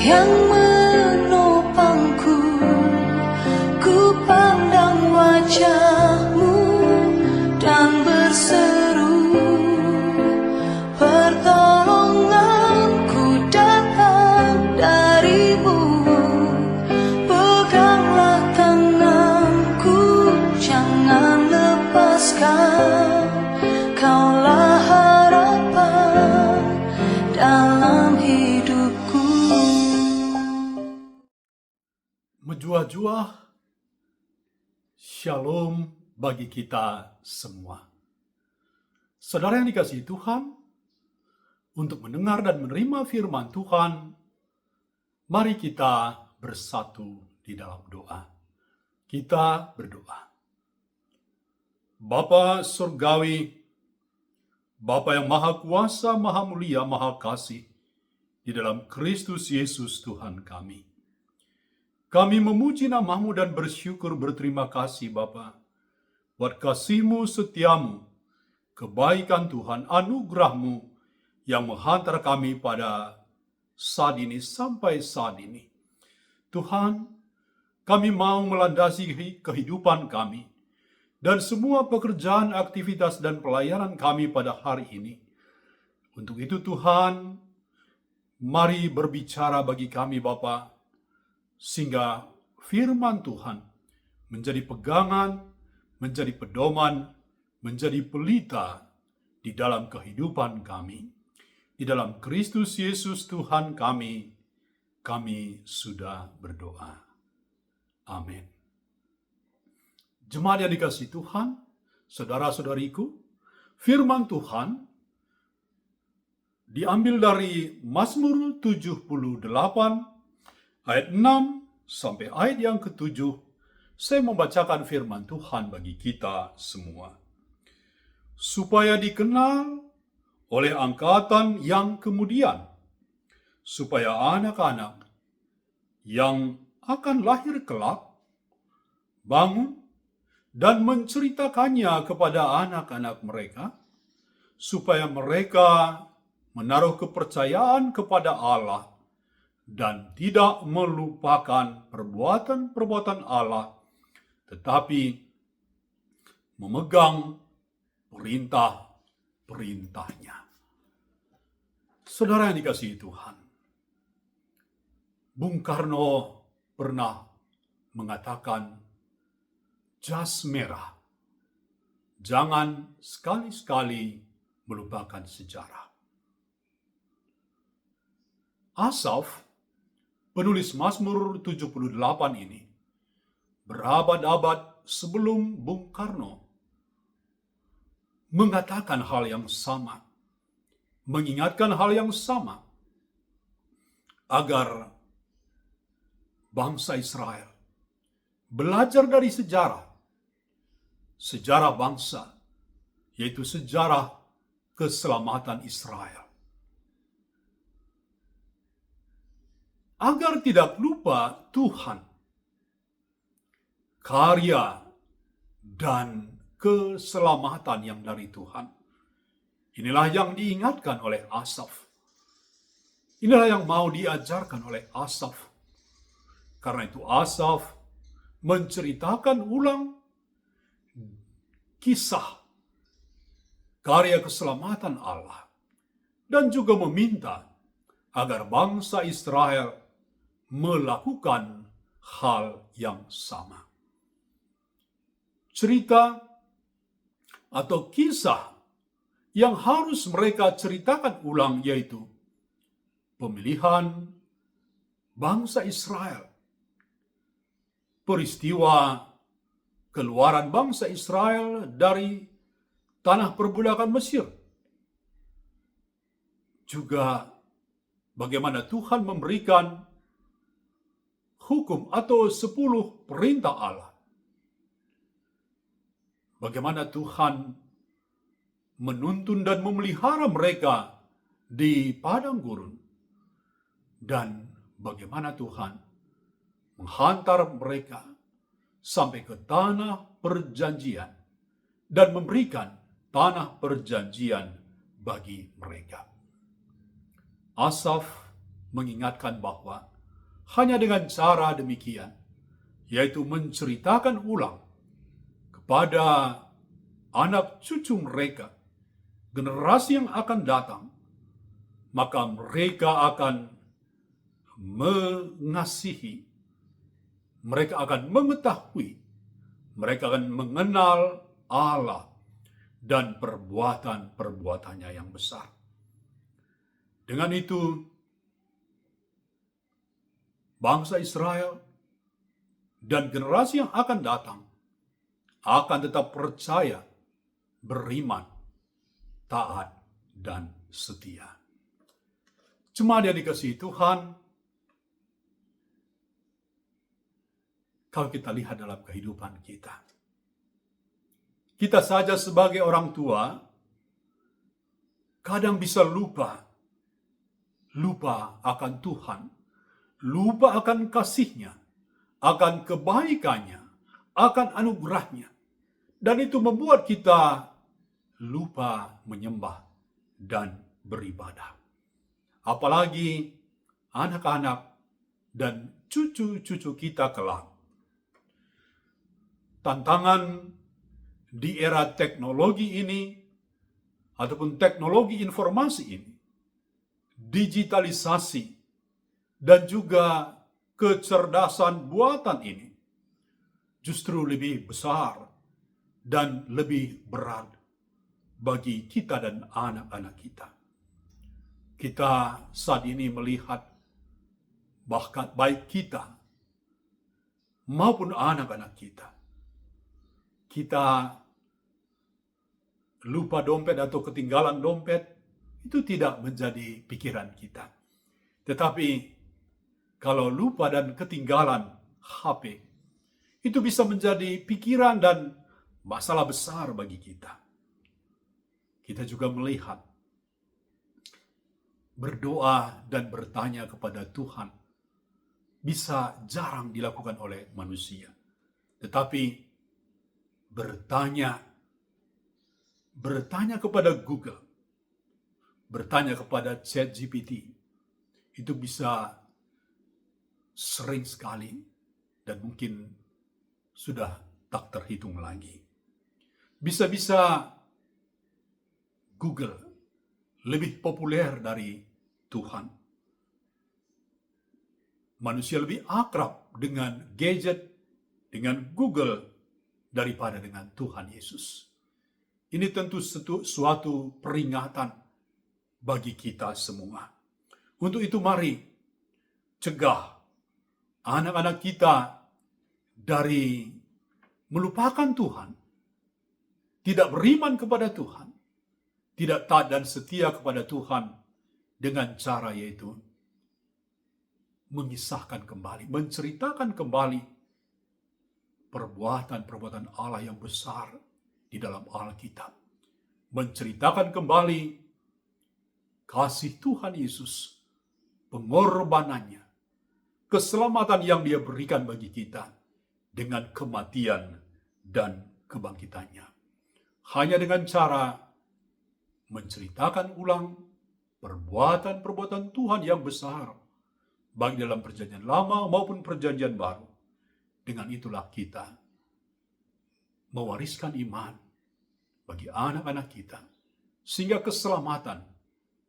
yang menopangku. Ku pandang wajah-Mu dan berseru, pertolonganku datang dari-Mu. Peganglah tanganku, jangan lepaskan. Kaulah harapan dalam hidupku. Menjua-jua Shalom bagi kita semua. Saudara yang dikasihi Tuhan, untuk mendengar dan menerima firman Tuhan, mari kita bersatu di dalam doa. Kita berdoa. Bapa Surgawi, Bapa yang Maha Kuasa, Maha Mulia, Maha Kasih, di dalam Kristus Yesus Tuhan kami. Kami memuji nama-Mu dan bersyukur berterima kasih Bapa, buat kasih-Mu, setia-Mu, kebaikan Tuhan, anugerah-Mu yang menghantar kami pada saat ini sampai saat ini. Tuhan, kami mau melandasi kehidupan kami dan semua pekerjaan, aktivitas, dan pelayanan kami pada hari ini. Untuk itu Tuhan, mari berbicara bagi kami Bapa, sehingga firman Tuhan menjadi pegangan, menjadi pedoman, menjadi pelita di dalam kehidupan kami. Di dalam Kristus Yesus Tuhan kami sudah berdoa. Amin. Jemaat yang dikasihi Tuhan, saudara-saudariku, firman Tuhan diambil dari Mazmur 78 ayat 6 sampai ayat yang ke-7. Saya membacakan firman Tuhan bagi kita semua. Supaya dikenal oleh angkatan yang kemudian, supaya anak-anak yang akan lahir kelak bangun dan menceritakannya kepada anak-anak mereka, supaya mereka menaruh kepercayaan kepada Allah dan tidak melupakan perbuatan-perbuatan Allah, tetapi memegang perintah-perintahnya. Saudara yang dikasihi Tuhan, Bung Karno pernah mengatakan, jas merah, jangan sekali-sekali melupakan sejarah. Asaf, penulis Mazmur 78 ini, berabad-abad sebelum Bung Karno, mengatakan hal yang sama, mengingatkan hal yang sama, agar bangsa Israel belajar dari sejarah bangsa, yaitu sejarah keselamatan Israel. Agar tidak lupa Tuhan, karya dan keselamatan yang dari Tuhan. Inilah yang diingatkan oleh Asaf. Inilah yang mau diajarkan oleh Asaf. Karena itu Asaf menceritakan ulang kisah karya keselamatan Allah, dan juga meminta agar bangsa Israel melakukan hal yang sama. Cerita atau kisah yang harus mereka ceritakan ulang yaitu pemilihan bangsa Israel, peristiwa keluaran bangsa Israel dari tanah perbudakan Mesir, juga bagaimana Tuhan memberikan hukum atau 10 perintah Allah. Bagaimana Tuhan menuntun dan memelihara mereka di padang gurun. Dan bagaimana Tuhan menghantar mereka sampai ke tanah perjanjian dan memberikan tanah perjanjian bagi mereka. Asaf mengingatkan bahwa hanya dengan cara demikian, yaitu menceritakan ulang kepada anak cucu mereka, generasi yang akan datang, maka mereka akan mengasihi, mereka akan mengetahui, mereka akan mengenal Allah dan perbuatan-perbuatannya yang besar. Dengan itu, bangsa Israel dan generasi yang akan datang akan tetap percaya, beriman, taat, dan setia. Jemaat yang dikasihi Tuhan, kalau kita lihat dalam kehidupan kita, kita saja sebagai orang tua kadang bisa lupa akan Tuhan, lupa akan kasih-Nya, akan kebaikannya, akan anugerahnya. Dan itu membuat kita lupa menyembah dan beribadah. Apalagi anak-anak dan cucu-cucu kita kelak. Tantangan di era teknologi ini, ataupun teknologi informasi ini, digitalisasi, dan juga kecerdasan buatan ini, justru lebih besar dan lebih berat bagi kita dan anak-anak kita. Kita saat ini melihat bahkan baik kita maupun anak-anak kita lupa dompet atau ketinggalan dompet, itu tidak menjadi pikiran kita. Tetapi kalau lupa dan ketinggalan HP, itu bisa menjadi pikiran dan masalah besar bagi kita. Kita juga melihat berdoa dan bertanya kepada Tuhan bisa jarang dilakukan oleh manusia. Tetapi bertanya kepada Google, bertanya kepada ChatGPT, itu bisa sering sekali dan mungkin sudah tak terhitung lagi. Bisa-bisa Google lebih populer dari Tuhan. Manusia lebih akrab dengan gadget, dengan Google, daripada dengan Tuhan Yesus. Ini tentu suatu peringatan bagi kita semua. Untuk itu mari cegah anak-anak kita dari melupakan Tuhan, tidak beriman kepada Tuhan, tidak taat dan setia kepada Tuhan dengan cara yaitu mengisahkan kembali, menceritakan kembali perbuatan-perbuatan Allah yang besar di dalam Alkitab. Menceritakan kembali kasih Tuhan Yesus, pengorbanannya, keselamatan yang Dia berikan bagi kita dengan kematian dan kebangkitannya. Hanya dengan cara menceritakan ulang perbuatan-perbuatan Tuhan yang besar, baik dalam perjanjian lama maupun perjanjian baru. Dengan itulah kita mewariskan iman bagi anak-anak kita, sehingga keselamatan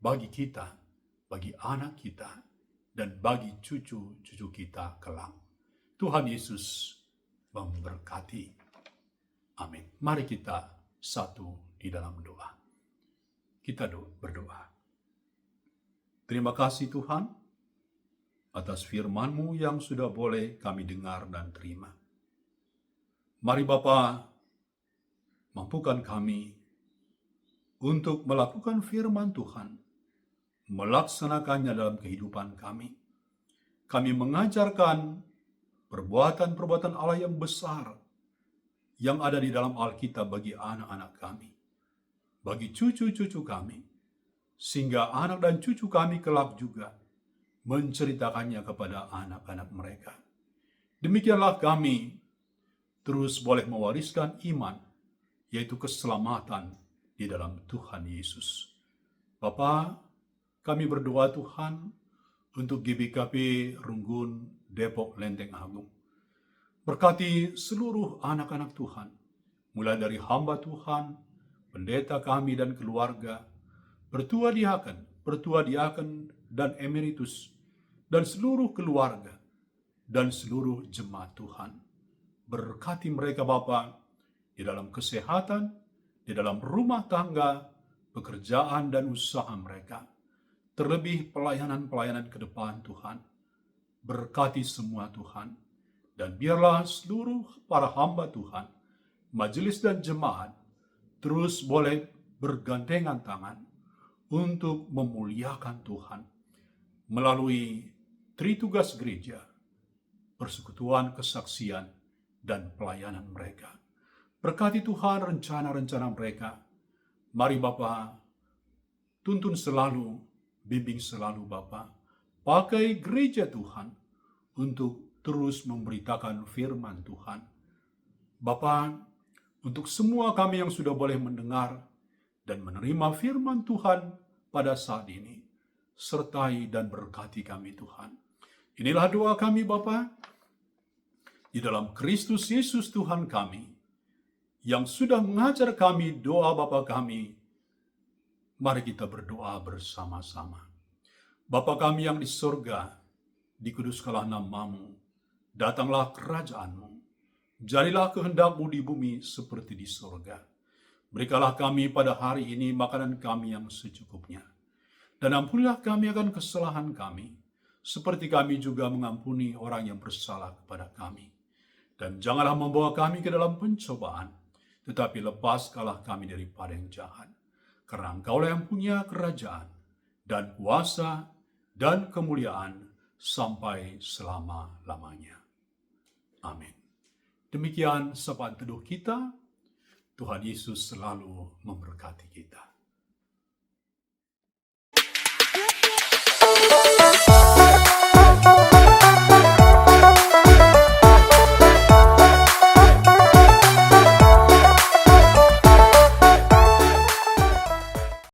bagi kita, bagi anak kita, dan bagi cucu-cucu kita kelak. Tuhan Yesus memberkati. Amin. Mari kita satu di dalam doa. Kita berdoa. Terima kasih Tuhan atas firman-Mu yang sudah boleh kami dengar dan terima. Mari Bapa, mampukan kami untuk melakukan firman Tuhan, melaksanakannya dalam kehidupan kami. Kami mengajarkan perbuatan-perbuatan Allah yang besar yang ada di dalam Alkitab bagi anak-anak kami, bagi cucu-cucu kami, sehingga anak dan cucu kami kelak juga menceritakannya kepada anak-anak mereka. Demikianlah kami terus boleh mewariskan iman, yaitu keselamatan di dalam Tuhan Yesus. Bapa, kami berdoa Tuhan untuk GBKP Runggun Depok Lenteng Agung. Berkati seluruh anak-anak Tuhan, mulai dari hamba Tuhan, pendeta kami dan keluarga, pertua diaken dan emeritus, dan seluruh keluarga, dan seluruh jemaat Tuhan. Berkati mereka Bapa di dalam kesehatan, di dalam rumah tangga, pekerjaan dan usaha mereka. Terlebih pelayanan-pelayanan ke depan Tuhan. Berkati semua Tuhan. Dan biarlah seluruh para hamba Tuhan, majelis dan jemaat, terus boleh bergandengan tangan untuk memuliakan Tuhan melalui Tritugas Gereja, persekutuan kesaksian, dan pelayanan mereka. Berkati Tuhan rencana-rencana mereka. Mari Bapa, tuntun selalu, bimbing selalu Bapa. Pakai gereja Tuhan untuk terus memberitakan firman Tuhan. Bapa, untuk semua kami yang sudah boleh mendengar dan menerima firman Tuhan pada saat ini, sertai dan berkati kami Tuhan. Inilah doa kami Bapa, di dalam Kristus Yesus Tuhan kami, yang sudah mengajar kami doa Bapa kami. Mari kita berdoa bersama-sama. Bapa kami yang di surga, dikuduskanlah nama-Mu, datanglah kerajaan-Mu, jadilah kehendak-Mu di bumi seperti di surga. Berikanlah kami pada hari ini makanan kami yang secukupnya. Dan ampunilah kami akan kesalahan kami, seperti kami juga mengampuni orang yang bersalah kepada kami. Dan janganlah membawa kami ke dalam pencobaan, tetapi lepaskanlah kami daripada yang jahat. Karena Engkaulah yang punya kerajaan, dan kuasa, dan kemuliaan, sampai selama-lamanya. Amin. Demikian sapaan teduh kita. Tuhan Yesus selalu memberkati kita.